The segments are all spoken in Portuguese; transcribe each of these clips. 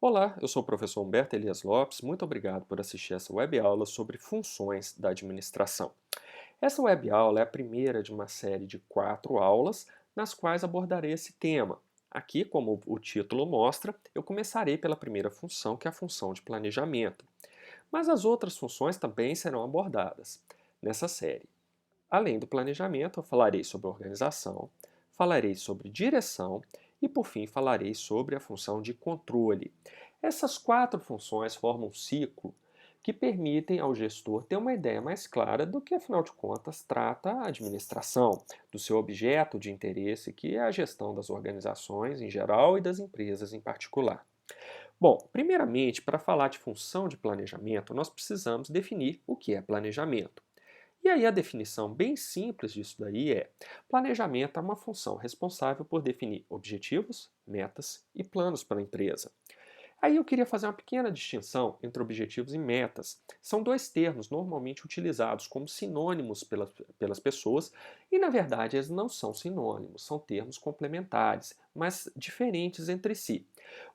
Olá, eu sou o professor Humberto Elias Lopes. Muito obrigado por assistir essa web aula sobre funções da administração. Essa web aula é a primeira de uma série de 4 aulas nas quais abordarei esse tema. Aqui, como o título mostra, eu começarei pela primeira função, que é a função de planejamento. Mas as outras funções também serão abordadas nessa série. Além do planejamento, eu falarei sobre organização, falarei sobre direção e, por fim, falarei sobre a função de controle. Essas 4 funções formam um ciclo que permitem ao gestor ter uma ideia mais clara do que, afinal de contas, trata a administração, do seu objeto de interesse, que é a gestão das organizações em geral e das empresas em particular. Bom, primeiramente, para falar de função de planejamento, nós precisamos definir o que é planejamento. E aí a definição bem simples disso daí é: planejamento é uma função responsável por definir objetivos, metas e planos para a empresa. Aí eu queria fazer uma pequena distinção entre objetivos e metas. São dois termos normalmente utilizados como sinônimos pelas pessoas e, na verdade, eles não são sinônimos, são termos complementares, mas diferentes entre si.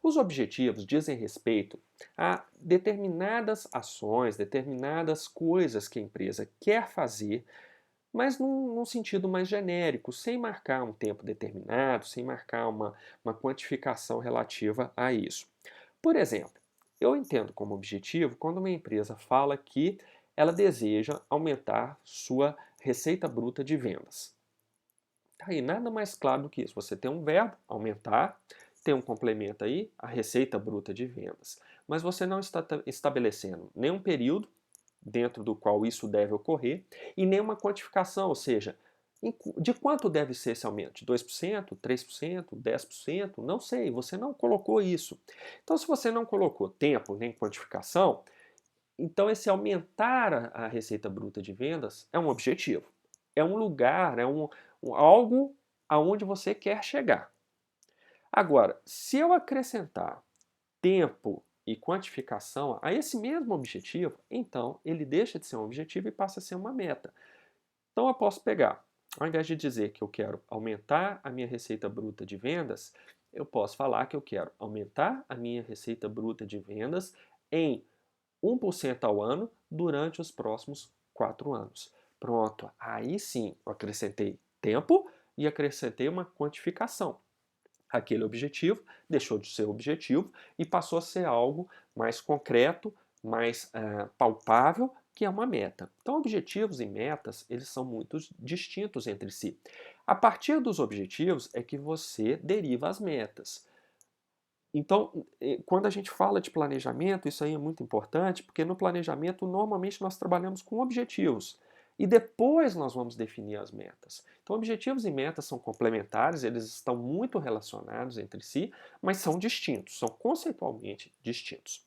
Os objetivos dizem respeito a determinadas ações, determinadas coisas que a empresa quer fazer, mas num sentido mais genérico, sem marcar um tempo determinado, sem marcar uma quantificação relativa a isso. Por exemplo, eu entendo como objetivo quando uma empresa fala que ela deseja aumentar sua receita bruta de vendas. Tá aí, nada mais claro do que isso. Você tem um verbo, aumentar, tem um complemento aí, a receita bruta de vendas. Mas você não está estabelecendo nenhum período dentro do qual isso deve ocorrer e nenhuma quantificação, ou seja, de quanto deve ser esse aumento? De 2%, 3%, 10%? Não sei, você não colocou isso. Então, se você não colocou tempo nem quantificação, então esse aumentar a receita bruta de vendas é um objetivo. É um lugar, é algo aonde você quer chegar. Agora, se eu acrescentar tempo e quantificação a esse mesmo objetivo, então ele deixa de ser um objetivo e passa a ser uma meta. Então eu posso pegar, ao invés de dizer que eu quero aumentar a minha receita bruta de vendas, eu posso falar que eu quero aumentar a minha receita bruta de vendas em 1% ao ano durante os próximos 4 anos. Pronto, aí sim eu acrescentei tempo e acrescentei uma quantificação. Aquele objetivo deixou de ser objetivo e passou a ser algo mais concreto, mais palpável, que é uma meta. Então, objetivos e metas, eles são muito distintos entre si. A partir dos objetivos é que você deriva as metas. Então, quando a gente fala de planejamento, isso aí é muito importante, porque no planejamento normalmente nós trabalhamos com objetivos e depois nós vamos definir as metas. Então, objetivos e metas são complementares, eles estão muito relacionados entre si, mas são distintos, são conceitualmente distintos.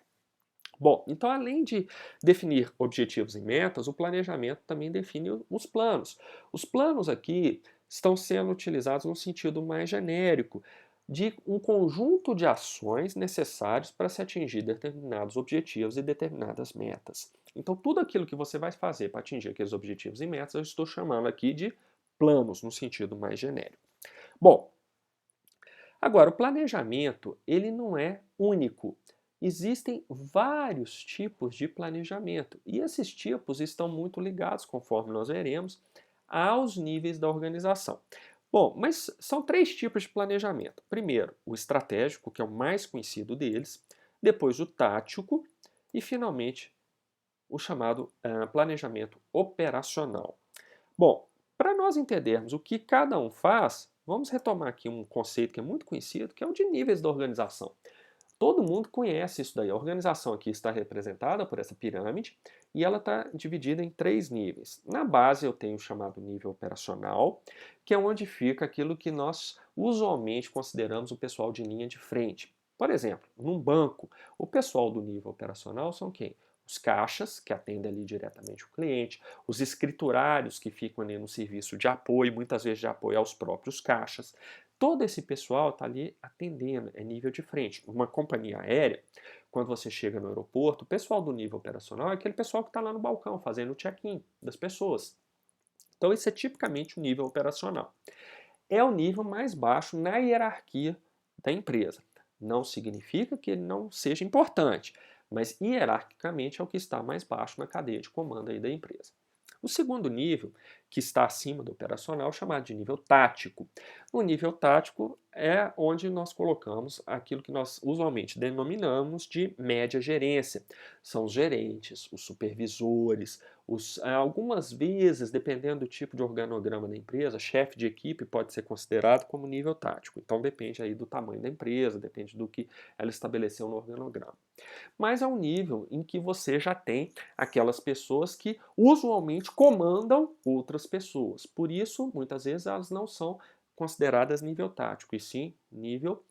Bom, então além de definir objetivos e metas, o planejamento também define os planos. Os planos aqui estão sendo utilizados no sentido mais genérico, de um conjunto de ações necessários para se atingir determinados objetivos e determinadas metas. Então, tudo aquilo que você vai fazer para atingir aqueles objetivos e metas, eu estou chamando aqui de planos, no sentido mais genérico. Bom, agora, o planejamento, ele não é único. Existem vários tipos de planejamento e esses tipos estão muito ligados, conforme nós veremos, aos níveis da organização. Bom, mas são 3 tipos de planejamento. Primeiro, o estratégico, que é o mais conhecido deles, depois o tático e, finalmente, o chamado planejamento operacional. Bom, para nós entendermos o que cada um faz, vamos retomar aqui um conceito que é muito conhecido, que é o de níveis da organização. Todo mundo conhece isso daí. A organização aqui está representada por essa pirâmide e ela está dividida em 3 níveis. Na base eu tenho o chamado nível operacional, que é onde fica aquilo que nós usualmente consideramos o pessoal de linha de frente. Por exemplo, num banco, o pessoal do nível operacional são quem? Os caixas, que atendem ali diretamente o cliente, os escriturários, que ficam ali no serviço de apoio, muitas vezes de apoio aos próprios caixas. Todo esse pessoal está ali atendendo, é nível de frente. Uma companhia aérea, quando você chega no aeroporto, o pessoal do nível operacional é aquele pessoal que está lá no balcão fazendo o check-in das pessoas. Então, esse é tipicamente o nível operacional. É o nível mais baixo na hierarquia da empresa. Não significa que ele não seja importante, mas hierarquicamente é o que está mais baixo na cadeia de comando aí da empresa. O segundo nível, que está acima do operacional, é chamado de nível tático. O nível tático é onde nós colocamos aquilo que nós usualmente denominamos de média gerência. São os gerentes, os supervisores, algumas vezes, dependendo do tipo de organograma da empresa, chefe de equipe pode ser considerado como nível tático. Então depende aí do tamanho da empresa, depende do que ela estabeleceu no organograma. Mas é um nível em que você já tem aquelas pessoas que usualmente comandam outras pessoas. Por isso, muitas vezes, elas não são consideradas nível tático, e sim nível.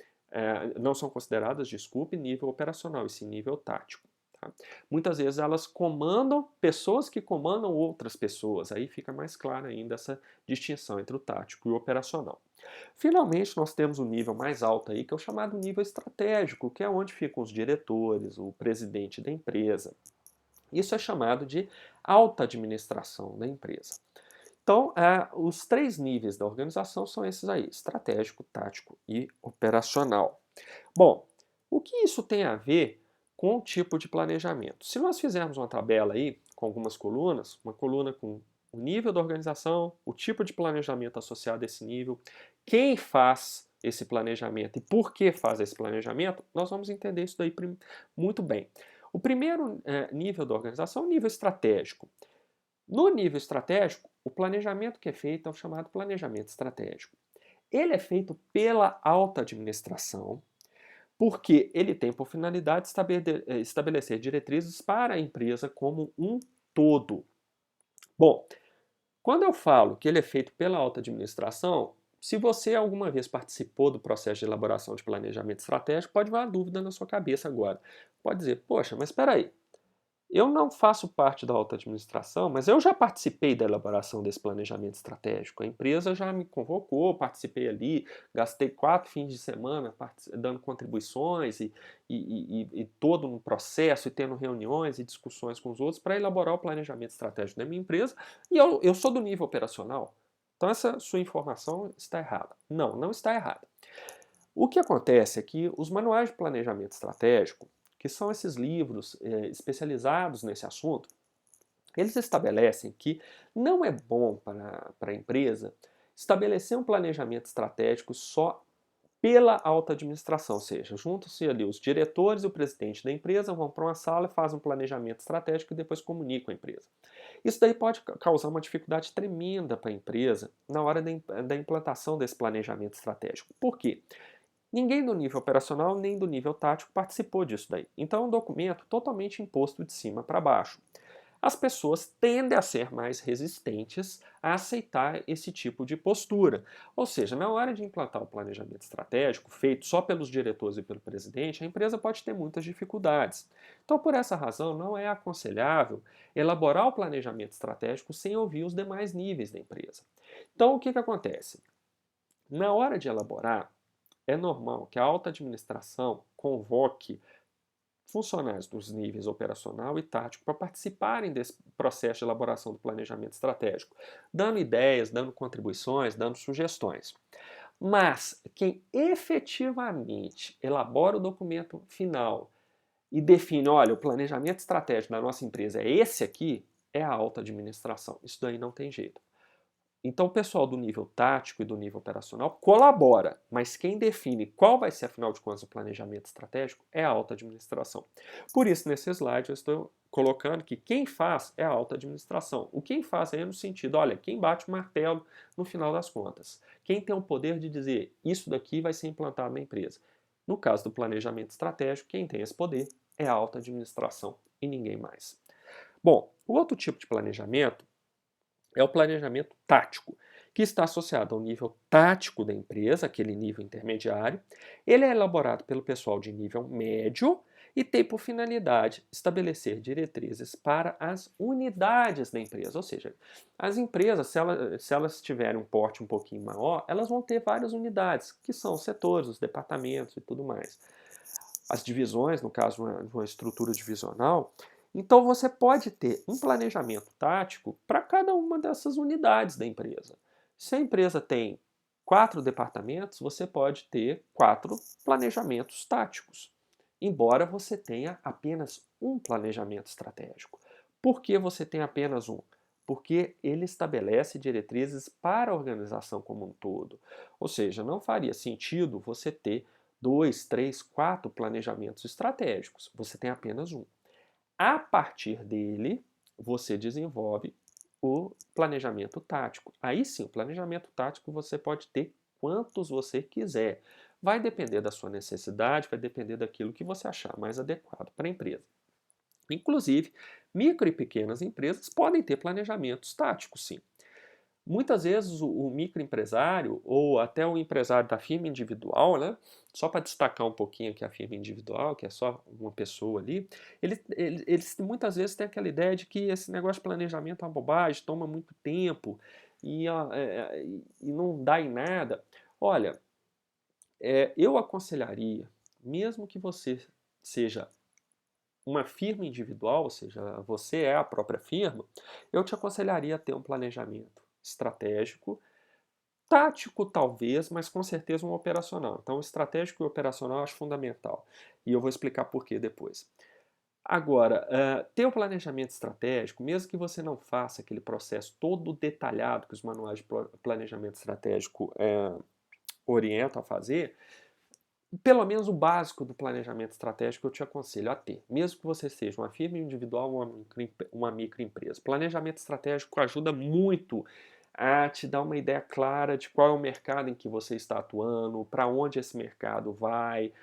Não são consideradas, desculpe, nível operacional, e sim nível tático. Tá? Muitas vezes elas comandam pessoas que comandam outras pessoas. Aí fica mais clara ainda essa distinção entre o tático e o operacional. Finalmente, nós temos o nível mais alto aí, que é o chamado nível estratégico, que é onde ficam os diretores, o presidente da empresa. Isso é chamado de alta administração da empresa. Então, os três níveis da organização são esses aí: estratégico, tático e operacional. Bom, o que isso tem a ver com o tipo de planejamento? Se nós fizermos uma tabela aí com algumas colunas, uma coluna com o nível da organização, o tipo de planejamento associado a esse nível, quem faz esse planejamento e por que faz esse planejamento, nós vamos entender isso daí muito bem. O primeiro nível da organização é o nível estratégico. No nível estratégico, o planejamento que é feito é o chamado planejamento estratégico. Ele é feito pela alta administração, porque ele tem por finalidade estabelecer diretrizes para a empresa como um todo. Bom, quando eu falo que ele é feito pela alta administração, se você alguma vez participou do processo de elaboração de planejamento estratégico, pode vir uma dúvida na sua cabeça agora. Pode dizer, poxa, mas espera aí, eu não faço parte da alta administração, mas eu já participei da elaboração desse planejamento estratégico. A empresa já me convocou, participei ali, gastei 4 fins de semana dando contribuições e todo um processo, e tendo reuniões e discussões com os outros para elaborar o planejamento estratégico da minha empresa, e eu sou do nível operacional. Então essa sua informação está errada. Não, não está errada. O que acontece é que os manuais de planejamento estratégico, que são esses livros especializados nesse assunto, eles estabelecem que não é bom para a empresa estabelecer um planejamento estratégico só pela alta administração, ou seja, juntam-se ali os diretores e o presidente da empresa, vão para uma sala e fazem um planejamento estratégico e depois comunicam a empresa. Isso daí pode causar uma dificuldade tremenda para a empresa na hora da implantação desse planejamento estratégico. Por quê? Ninguém do nível operacional nem do nível tático participou disso daí. Então é um documento totalmente imposto de cima para baixo. As pessoas tendem a ser mais resistentes a aceitar esse tipo de postura. Ou seja, na hora de implantar o planejamento estratégico, feito só pelos diretores e pelo presidente, a empresa pode ter muitas dificuldades. Então, por essa razão, não é aconselhável elaborar o planejamento estratégico sem ouvir os demais níveis da empresa. Então, o que acontece? Na hora de elaborar, é normal que a alta administração convoque funcionários dos níveis operacional e tático para participarem desse processo de elaboração do planejamento estratégico, dando ideias, dando contribuições, dando sugestões. Mas quem efetivamente elabora o documento final e define, olha, o planejamento estratégico da nossa empresa é esse aqui, é a alta administração. Isso daí não tem jeito. Então, o pessoal do nível tático e do nível operacional colabora, mas quem define qual vai ser, afinal de contas, o planejamento estratégico é a alta administração. Por isso, nesse slide, eu estou colocando que quem faz é a alta administração. O quem faz é no sentido, olha, quem bate o martelo no final das contas. Quem tem o poder de dizer, isso daqui vai ser implantado na empresa. No caso do planejamento estratégico, quem tem esse poder é a alta administração e ninguém mais. Bom, o outro tipo de planejamento é o planejamento tático, que está associado ao nível tático da empresa, aquele nível intermediário. Ele é elaborado pelo pessoal de nível médio e tem por finalidade estabelecer diretrizes para as unidades da empresa. Ou seja, as empresas, se elas tiverem um porte um pouquinho maior, elas vão ter várias unidades, que são os setores, os departamentos e tudo mais. As divisões, no caso de uma estrutura divisional. Então você pode ter um planejamento tático para cada uma dessas unidades da empresa. Se a empresa tem 4 departamentos, você pode ter 4 planejamentos táticos, embora você tenha apenas um planejamento estratégico. Por que você tem apenas um? Porque ele estabelece diretrizes para a organização como um todo. Ou seja, não faria sentido você ter 2, 3, 4 planejamentos estratégicos. Você tem apenas um. A partir dele, você desenvolve o planejamento tático. Aí sim, o planejamento tático você pode ter quantos você quiser. Vai depender da sua necessidade, vai depender daquilo que você achar mais adequado para a empresa. Inclusive, micro e pequenas empresas podem ter planejamentos táticos, sim. Muitas vezes o microempresário ou até o empresário da firma individual, né, só para destacar um pouquinho aqui a firma individual, que é só uma pessoa ali, eles muitas vezes têm aquela ideia de que esse negócio de planejamento é uma bobagem, toma muito tempo e não dá em nada. Olha, eu aconselharia, mesmo que você seja uma firma individual, ou seja, você é a própria firma, eu te aconselharia a ter um planejamento estratégico, tático talvez, mas com certeza um operacional. Então, estratégico e operacional eu acho fundamental. E eu vou explicar por que depois. Agora, ter o planejamento estratégico, mesmo que você não faça aquele processo todo detalhado que os manuais de planejamento estratégico orientam a fazer, pelo menos o básico do planejamento estratégico eu te aconselho a ter, mesmo que você seja uma firma individual ou uma microempresa. Planejamento estratégico ajuda muito a te dar uma ideia clara de qual é o mercado em que você está atuando, para onde esse mercado vai,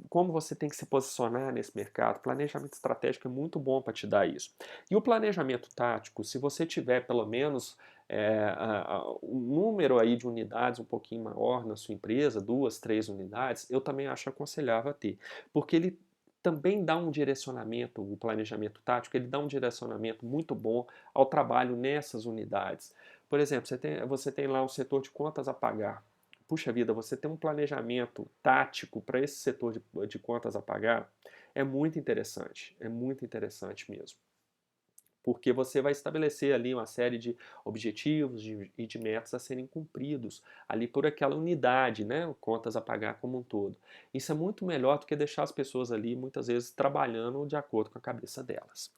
como você tem que se posicionar nesse mercado. Planejamento estratégico é muito bom para te dar isso. E o planejamento tático, se você tiver pelo menos um número aí de unidades um pouquinho maior na sua empresa, 2, 3 unidades, eu também acho aconselhável a ter, porque ele também dá um direcionamento, o planejamento tático, ele dá um direcionamento muito bom ao trabalho nessas unidades. Por exemplo, você tem lá um setor de contas a pagar. Puxa vida, você tem um planejamento tático para esse setor de contas a pagar, é muito interessante mesmo, porque você vai estabelecer ali uma série de objetivos e de metas a serem cumpridos ali por aquela unidade, né, contas a pagar como um todo. Isso é muito melhor do que deixar as pessoas ali muitas vezes trabalhando de acordo com a cabeça delas.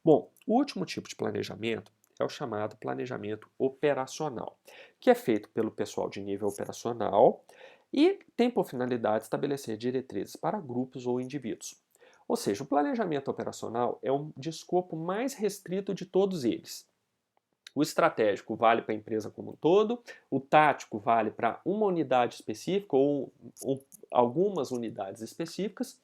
Bom, o último tipo de planejamento é o chamado planejamento operacional, que é feito pelo pessoal de nível operacional e tem por finalidade estabelecer diretrizes para grupos ou indivíduos. Ou seja, o planejamento operacional é um de escopo mais restrito de todos eles. O estratégico vale para a empresa como um todo, o tático vale para uma unidade específica ou algumas unidades específicas,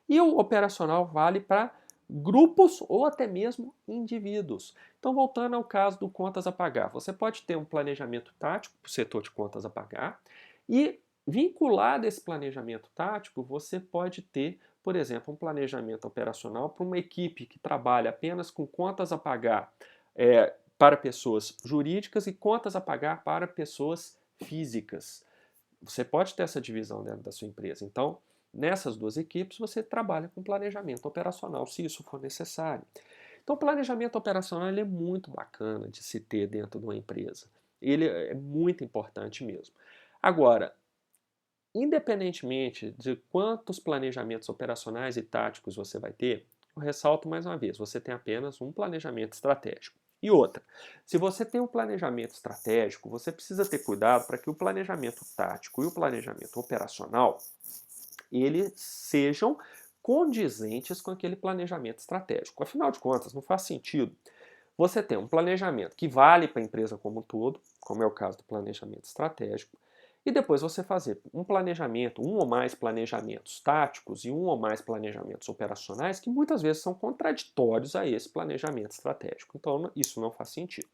e o operacional vale para grupos ou até mesmo indivíduos. Então, voltando ao caso do contas a pagar, você pode ter um planejamento tático para o setor de contas a pagar e vinculado a esse planejamento tático, você pode ter, por exemplo, um planejamento operacional para uma equipe que trabalha apenas com contas a pagar para pessoas jurídicas e contas a pagar para pessoas físicas. Você pode ter essa divisão dentro da sua empresa. Então, nessas duas equipes, você trabalha com planejamento operacional, se isso for necessário. Então, o planejamento operacional ele é muito bacana de se ter dentro de uma empresa. Ele é muito importante mesmo. Agora, independentemente de quantos planejamentos operacionais e táticos você vai ter, eu ressalto mais uma vez, você tem apenas um planejamento estratégico. E outra, se você tem um planejamento estratégico, você precisa ter cuidado para que o planejamento tático e o planejamento operacional eles sejam condizentes com aquele planejamento estratégico. Afinal de contas, não faz sentido você ter um planejamento que vale para a empresa como um todo, como é o caso do planejamento estratégico, e depois você fazer um planejamento, um ou mais planejamentos táticos e um ou mais planejamentos operacionais que muitas vezes são contraditórios a esse planejamento estratégico. Então, isso não faz sentido.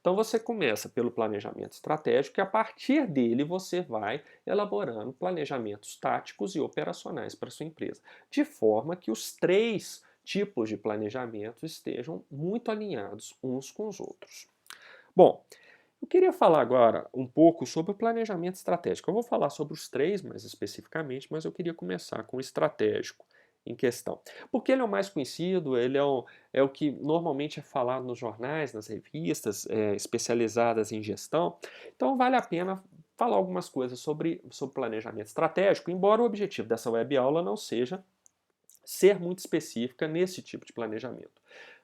Então, você começa pelo planejamento estratégico e a partir dele você vai elaborando planejamentos táticos e operacionais para a sua empresa, de forma que os três tipos de planejamento estejam muito alinhados uns com os outros. Bom, eu queria falar agora um pouco sobre o planejamento estratégico. Eu vou falar sobre os três mais especificamente, mas eu queria começar com o estratégico em questão. Porque ele é o mais conhecido, é o que normalmente é falado nos jornais, nas revistas especializadas em gestão. Então vale a pena falar algumas coisas sobre planejamento estratégico, embora o objetivo dessa web aula não seja ser muito específica nesse tipo de planejamento.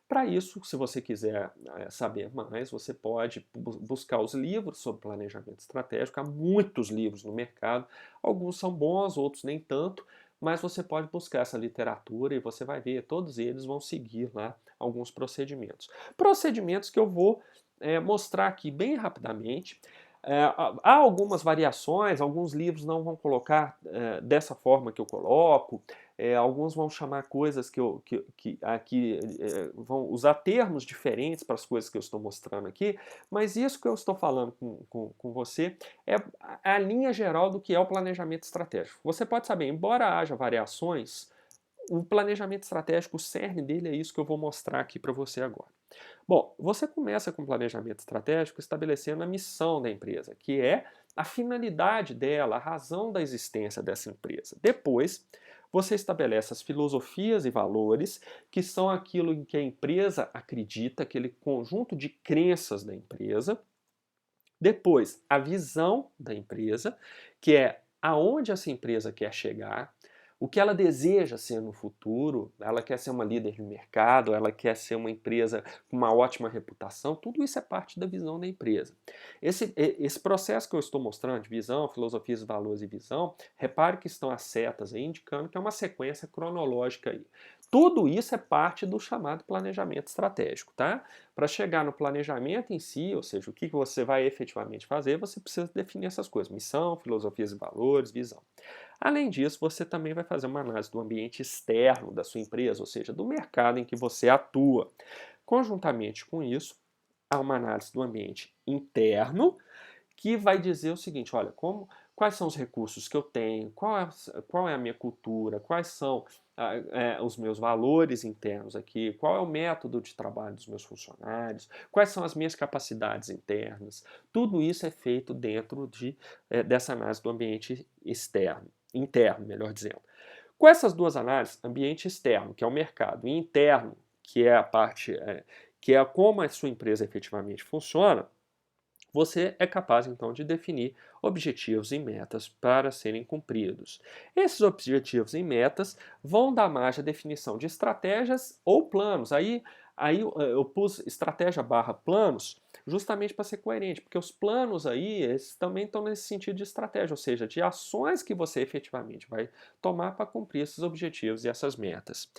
Para isso, se você quiser saber mais, você pode buscar os livros sobre planejamento estratégico. Há muitos livros no mercado, alguns são bons, outros nem tanto, mas você pode buscar essa literatura e você vai ver, todos eles vão seguir lá alguns procedimentos. Procedimentos que eu vou mostrar aqui bem rapidamente. Há algumas variações, alguns livros não vão colocar dessa forma que eu coloco, alguns vão chamar coisas que aqui vão usar termos diferentes para as coisas que eu estou mostrando aqui, mas isso que eu estou falando com você é a linha geral do que é o planejamento estratégico. Você pode saber, embora haja variações, o planejamento estratégico, o cerne dele é isso que eu vou mostrar aqui para você agora. Bom, você começa com o planejamento estratégico estabelecendo a missão da empresa, que é a finalidade dela, a razão da existência dessa empresa. Depois, você estabelece as filosofias e valores, que são aquilo em que a empresa acredita, aquele conjunto de crenças da empresa. Depois, a visão da empresa, que é aonde essa empresa quer chegar, o que ela deseja ser no futuro. Ela quer ser uma líder de mercado, ela quer ser uma empresa com uma ótima reputação, tudo isso é parte da visão da empresa. Esse processo que eu estou mostrando, de visão, filosofias, valores e visão, repare que estão as setas aí indicando que é uma sequência cronológica aí. Tudo isso é parte do chamado planejamento estratégico, tá? Para chegar no planejamento em si, ou seja, o que você vai efetivamente fazer, você precisa definir essas coisas: missão, filosofias e valores, visão. Além disso, você também vai fazer uma análise do ambiente externo da sua empresa, ou seja, do mercado em que você atua. Conjuntamente com isso, há uma análise do ambiente interno, que vai dizer o seguinte: olha, quais são os recursos que eu tenho, qual é a minha cultura, quais são os meus valores internos aqui, qual é o método de trabalho dos meus funcionários, quais são as minhas capacidades internas. Tudo isso é feito dentro dessa análise do ambiente interno, melhor dizendo. Com essas duas análises, ambiente externo, que é o mercado, e interno, que é a parte, que é como a sua empresa efetivamente funciona, você é capaz então de definir objetivos e metas para serem cumpridos. Esses objetivos e metas vão dar margem à definição de estratégias ou planos. Aí eu pus estratégia barra planos justamente para ser coerente, porque os planos aí eles também estão nesse sentido de estratégia, ou seja, de ações que você efetivamente vai tomar para cumprir esses objetivos e essas metas.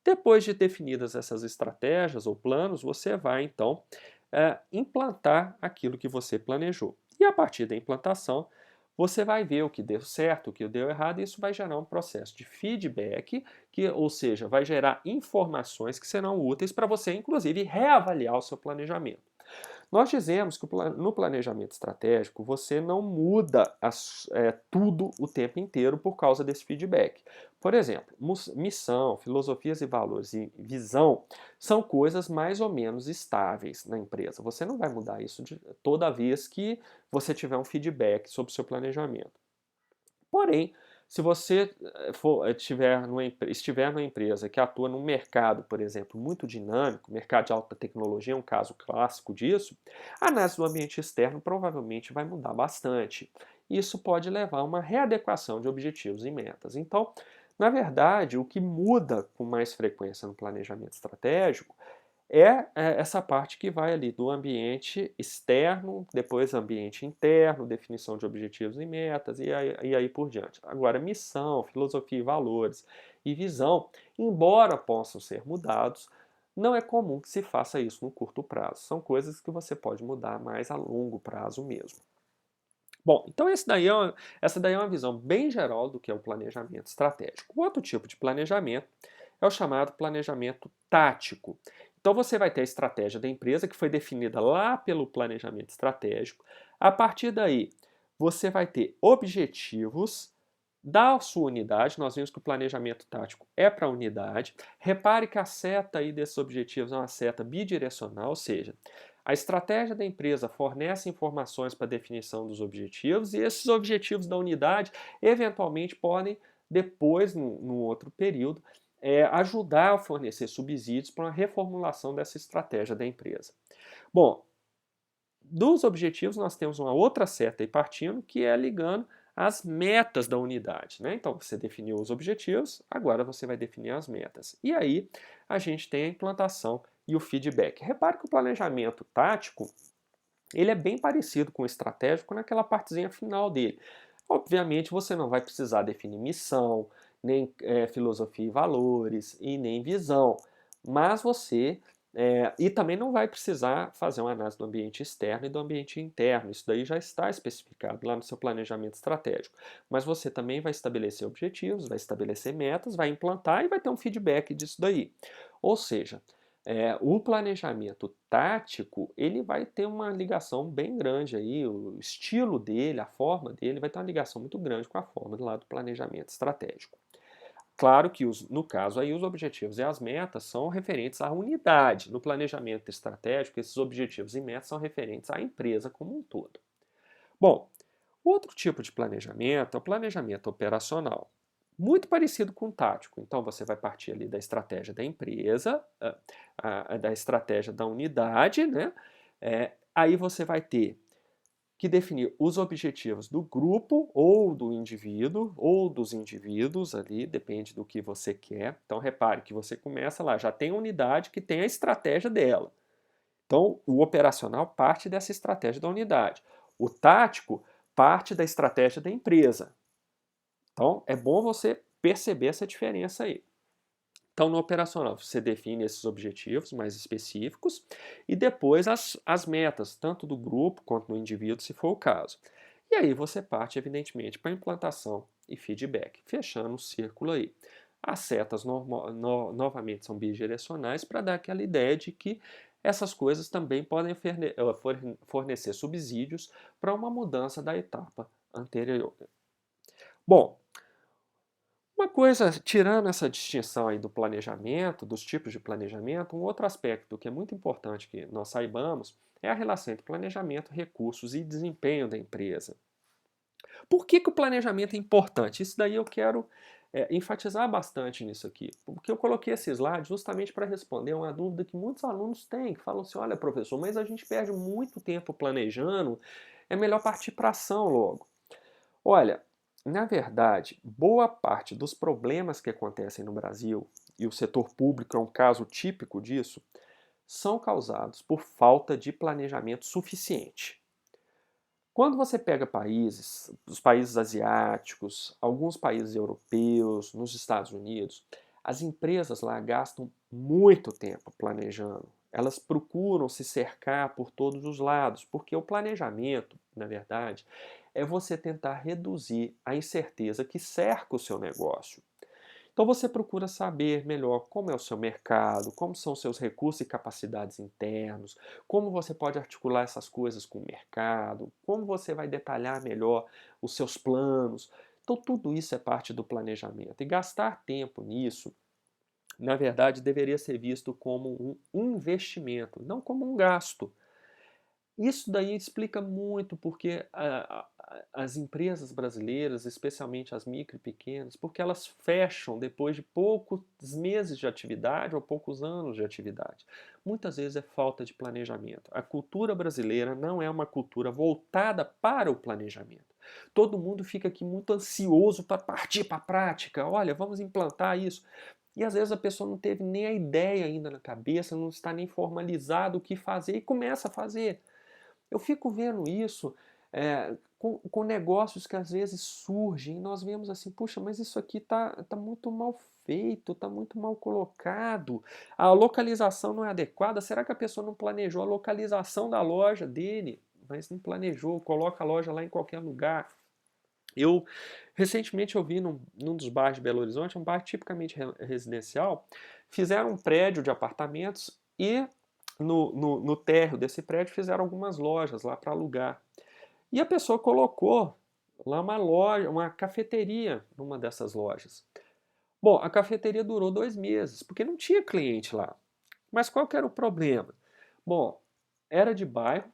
Depois de definidas essas estratégias ou planos, você vai então implantar aquilo que você planejou. E a partir da implantação, você vai ver o que deu certo, o que deu errado, e isso vai gerar um processo de feedback, ou seja, vai gerar informações que serão úteis para você, inclusive, reavaliar o seu planejamento. Nós dizemos que no planejamento estratégico você não muda tudo o tempo inteiro por causa desse feedback. Por exemplo, missão, filosofias e valores e visão são coisas mais ou menos estáveis na empresa. Você não vai mudar isso toda vez que você tiver um feedback sobre o seu planejamento. Porém, se você estiver numa empresa que atua num mercado, por exemplo, muito dinâmico, mercado de alta tecnologia é um caso clássico disso, a análise do ambiente externo provavelmente vai mudar bastante. Isso pode levar a uma readequação de objetivos e metas. Então, na verdade, o que muda com mais frequência no planejamento estratégico é essa parte que vai ali do ambiente externo, depois ambiente interno, definição de objetivos e metas e aí por diante. Agora, missão, filosofia e valores e visão, embora possam ser mudados, não é comum que se faça isso no curto prazo. São coisas que você pode mudar mais a longo prazo mesmo. Bom, então essa daí é uma visão bem geral do que é o planejamento estratégico. O outro tipo de planejamento é o chamado planejamento tático. Então você vai ter a estratégia da empresa que foi definida lá pelo planejamento estratégico. A partir daí, você vai ter objetivos da sua unidade. Nós vimos que o planejamento tático é para a unidade. Repare que a seta aí desses objetivos é uma seta bidirecional, ou seja, a estratégia da empresa fornece informações para a definição dos objetivos e esses objetivos da unidade eventualmente podem, depois, num outro período, ajudar a fornecer subsídios para uma reformulação dessa estratégia da empresa. Bom, Dos objetivos, nós temos uma outra seta aí partindo, que é ligando as metas da unidade, né? Então, você definiu os objetivos, agora você vai definir as metas. E aí, a gente tem a implantação e o feedback. Repare que o planejamento tático, ele é bem parecido com o estratégico naquela partezinha final dele. Obviamente, você não vai precisar definir missão, nem filosofia e valores, e nem visão, mas você e também não vai precisar fazer uma análise do ambiente externo e do ambiente interno. Isso daí já está especificado lá no seu planejamento estratégico. Mas você também vai estabelecer objetivos, vai estabelecer metas, vai implantar e vai ter um feedback disso daí. Ou seja, o planejamento tático, ele vai ter uma ligação bem grande aí, o estilo dele, a forma dele, vai ter uma ligação muito grande com a forma lá do planejamento estratégico. Claro que, no caso aí, os objetivos e as metas são referentes à unidade. No planejamento estratégico, esses objetivos e metas são referentes à empresa como um todo. Bom, outro tipo de planejamento é o planejamento operacional. Muito parecido com o tático. Então, você vai partir ali da estratégia da empresa, da estratégia da unidade, né? Aí você vai ter que definir os objetivos do grupo ou do indivíduo ou dos indivíduos ali, depende do que você quer. Então repare que você começa lá, já tem a unidade que tem a estratégia dela. Então o operacional parte dessa estratégia da unidade. O tático parte da estratégia da empresa. Então é bom você perceber essa diferença aí. Então, no operacional, você define esses objetivos mais específicos e depois as metas, tanto do grupo quanto do indivíduo, se for o caso. E aí você parte, evidentemente, para a implantação e feedback, fechando o círculo aí. As setas novamente são bidirecionais para dar aquela ideia de que essas coisas também podem fornecer subsídios para uma mudança da etapa anterior. Bom, uma coisa, tirando essa distinção aí do planejamento, dos tipos de planejamento, um outro aspecto que é muito importante que nós saibamos é a relação entre planejamento, recursos e desempenho da empresa. Por que o planejamento é importante? Isso daí eu quero enfatizar bastante nisso aqui, porque eu coloquei esse slide justamente para responder uma dúvida que muitos alunos têm, que falam assim, olha professor, mas a gente perde muito tempo planejando, é melhor partir para ação logo. Olha, na verdade, boa parte dos problemas que acontecem no Brasil, e o setor público é um caso típico disso, são causados por falta de planejamento suficiente. Quando você pega países, os países asiáticos, alguns países europeus, nos Estados Unidos, as empresas lá gastam muito tempo planejando. Elas procuram se cercar por todos os lados, porque o planejamento, na verdade, é você tentar reduzir a incerteza que cerca o seu negócio. Então você procura saber melhor como é o seu mercado, como são os seus recursos e capacidades internos, como você pode articular essas coisas com o mercado, como você vai detalhar melhor os seus planos. Então tudo isso é parte do planejamento. E gastar tempo nisso, na verdade, deveria ser visto como um investimento, não como um gasto. Isso daí explica muito porque as empresas brasileiras, especialmente as micro e pequenas, porque elas fecham depois de poucos meses de atividade ou poucos anos de atividade. Muitas vezes é falta de planejamento. A cultura brasileira não é uma cultura voltada para o planejamento. Todo mundo fica aqui muito ansioso para partir para a prática. Olha, vamos implantar isso. E às vezes a pessoa não teve nem a ideia ainda na cabeça, não está nem formalizado o que fazer e começa a fazer. Eu fico vendo isso com negócios que às vezes surgem e nós vemos assim, puxa, mas isso aqui tá muito mal feito, tá muito mal colocado, a localização não é adequada, será que a pessoa não planejou a localização da loja dele? Mas não planejou, coloca a loja lá em qualquer lugar. Recentemente eu vi num dos bairros de Belo Horizonte, um bairro tipicamente residencial, fizeram um prédio de apartamentos e no térreo desse prédio fizeram algumas lojas lá para alugar. E a pessoa colocou lá uma loja, uma cafeteria numa dessas lojas. Bom, a cafeteria durou 2 meses, porque não tinha cliente lá. Mas qual que era o problema? Bom, era de bairro,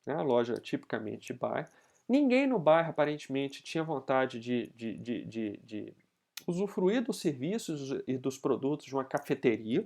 né, a loja tipicamente de bairro. Ninguém no bairro aparentemente tinha vontade de usufruir dos serviços e dos produtos de uma cafeteria.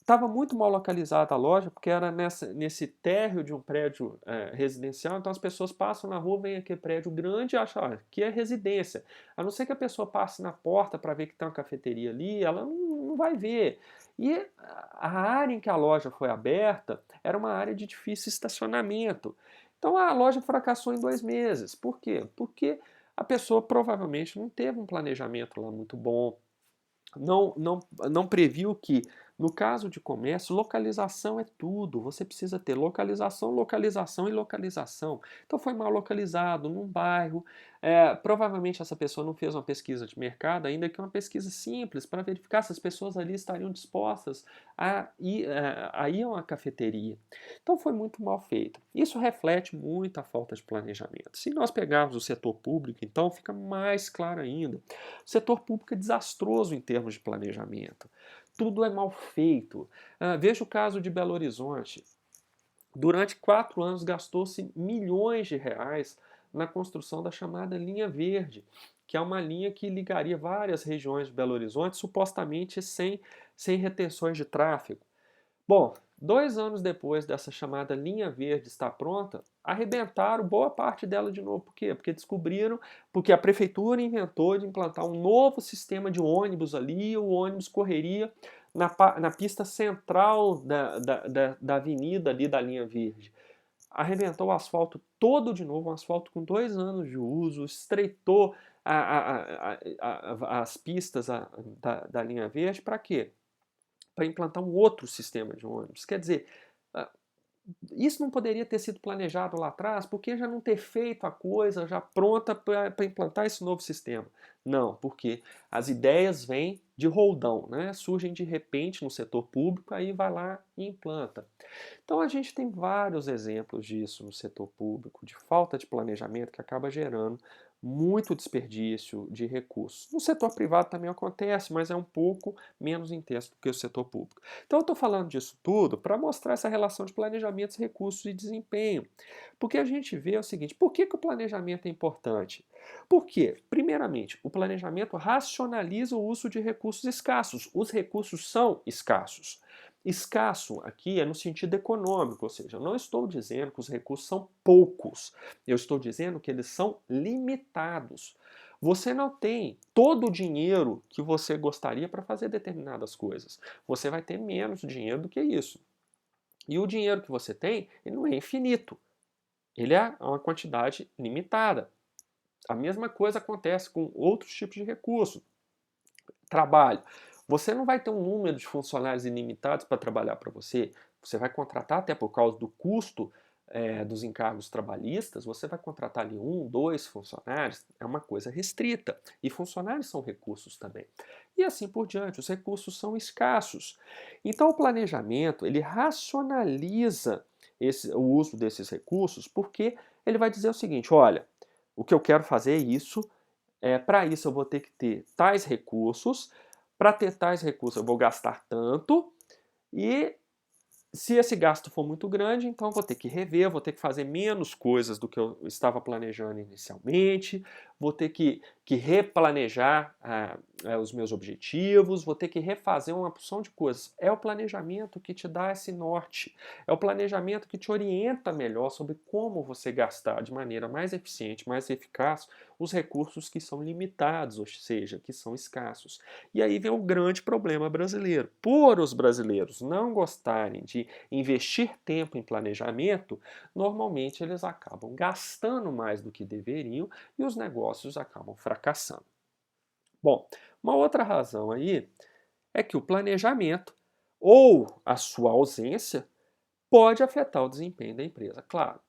Estava muito mal localizada a loja, porque era nesse térreo de um prédio residencial, então as pessoas passam na rua, vem aquele prédio grande e acham, ah, aqui é residência. A não ser que a pessoa passe na porta para ver que tem uma cafeteria ali, ela não vai ver. E a área em que a loja foi aberta era uma área de difícil estacionamento. Então a loja fracassou em 2 meses. Por quê? Porque a pessoa provavelmente não teve um planejamento lá muito bom, não previu que, no caso de comércio, localização é tudo. Você precisa ter localização, localização e localização. Então foi mal localizado num bairro. Provavelmente essa pessoa não fez uma pesquisa de mercado, ainda que uma pesquisa simples, para verificar se as pessoas ali estariam dispostas a ir a uma cafeteria. Então foi muito mal feito. Isso reflete muito a falta de planejamento. Se nós pegarmos o setor público, então fica mais claro ainda. O setor público é desastroso em termos de planejamento. Tudo é mal feito. Veja o caso de Belo Horizonte. Durante 4 anos gastou-se milhões de reais na construção da chamada linha verde, que é uma linha que ligaria várias regiões de Belo Horizonte, supostamente sem retenções de tráfego. Bom, 2 anos depois dessa chamada linha verde estar pronta, arrebentaram boa parte dela de novo. Por quê? Porque a prefeitura inventou de implantar um novo sistema de ônibus ali, o ônibus correria na pista central da avenida ali da linha verde. Arrebentou o asfalto todo de novo, um asfalto com 2 anos de uso, estreitou as pistas da linha verde, para quê? Para implantar um outro sistema de ônibus. Quer dizer, isso não poderia ter sido planejado lá atrás, porque já não ter feito a coisa já pronta para implantar esse novo sistema? Não, porque as ideias vêm de roldão, né? Surgem de repente no setor público, aí vai lá e implanta. Então a gente tem vários exemplos disso no setor público, de falta de planejamento que acaba gerando muito desperdício de recursos. No setor privado também acontece, mas é um pouco menos intenso do que o setor público. Então eu estou falando disso tudo para mostrar essa relação de planejamento, recursos e desempenho. Porque a gente vê o seguinte, por que o planejamento é importante? Porque, primeiramente, o planejamento racionaliza o uso de recursos escassos. Os recursos são escassos. Escasso aqui é no sentido econômico, ou seja, eu não estou dizendo que os recursos são poucos, eu estou dizendo que eles são limitados. Você não tem todo o dinheiro que você gostaria para fazer determinadas coisas. Você vai ter menos dinheiro do que isso. E o dinheiro que você tem, ele não é infinito. Ele é uma quantidade limitada. A mesma coisa acontece com outros tipos de recursos. Trabalho. Você não vai ter um número de funcionários ilimitados para trabalhar para você. Você vai contratar, até por causa do custo dos encargos trabalhistas, você vai contratar ali 1, 2 funcionários, é uma coisa restrita. E funcionários são recursos também. E assim por diante, os recursos são escassos. Então o planejamento, ele racionaliza o uso desses recursos, porque ele vai dizer o seguinte, olha, o que eu quero fazer é isso, para isso eu vou ter que ter tais recursos, para ter tais recursos eu vou gastar tanto, e se esse gasto for muito grande, então vou ter que rever, vou ter que fazer menos coisas do que eu estava planejando inicialmente, vou ter que replanejar os meus objetivos, vou ter que refazer uma porção de coisas. É o planejamento que te dá esse norte, é o planejamento que te orienta melhor sobre como você gastar de maneira mais eficiente, mais eficaz, os recursos que são limitados, ou seja, que são escassos. E aí vem o grande problema brasileiro. Por os brasileiros não gostarem de investir tempo em planejamento, normalmente eles acabam gastando mais do que deveriam e os negócios acabam fracassando. Bom, uma outra razão aí é que o planejamento ou a sua ausência pode afetar o desempenho da empresa. Claro,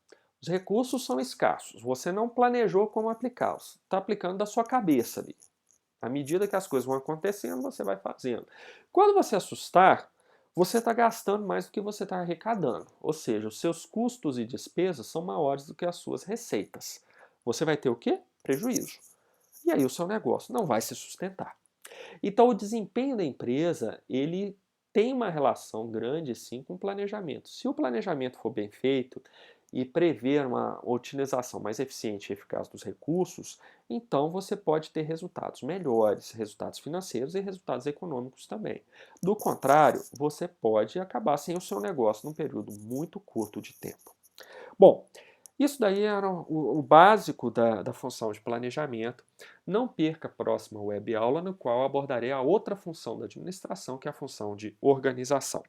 os recursos são escassos, você não planejou como aplicá-los, está aplicando da sua cabeça ali. À medida que as coisas vão acontecendo, você vai fazendo. Quando você assustar, você está gastando mais do que você está arrecadando. Ou seja, os seus custos e despesas são maiores do que as suas receitas. Você vai ter o quê? Prejuízo. E aí o seu negócio não vai se sustentar. Então o desempenho da empresa, ele tem uma relação grande sim com o planejamento. Se o planejamento for bem feito, e prever uma utilização mais eficiente e eficaz dos recursos, então você pode ter resultados melhores, resultados financeiros e resultados econômicos também. Do contrário, você pode acabar sem o seu negócio num período muito curto de tempo. Bom, isso daí era o básico da função de planejamento. Não perca a próxima web aula, no qual abordarei a outra função da administração, que é a função de organização.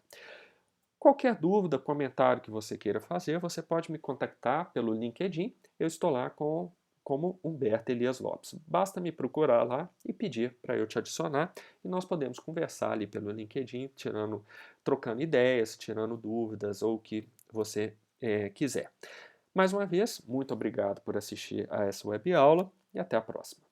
Qualquer dúvida, comentário que você queira fazer, você pode me contactar pelo LinkedIn. Eu estou lá como Humberto Elias Lopes. Basta me procurar lá e pedir para eu te adicionar e nós podemos conversar ali pelo LinkedIn, trocando ideias, tirando dúvidas ou o que você quiser. Mais uma vez, muito obrigado por assistir a essa web aula e até a próxima.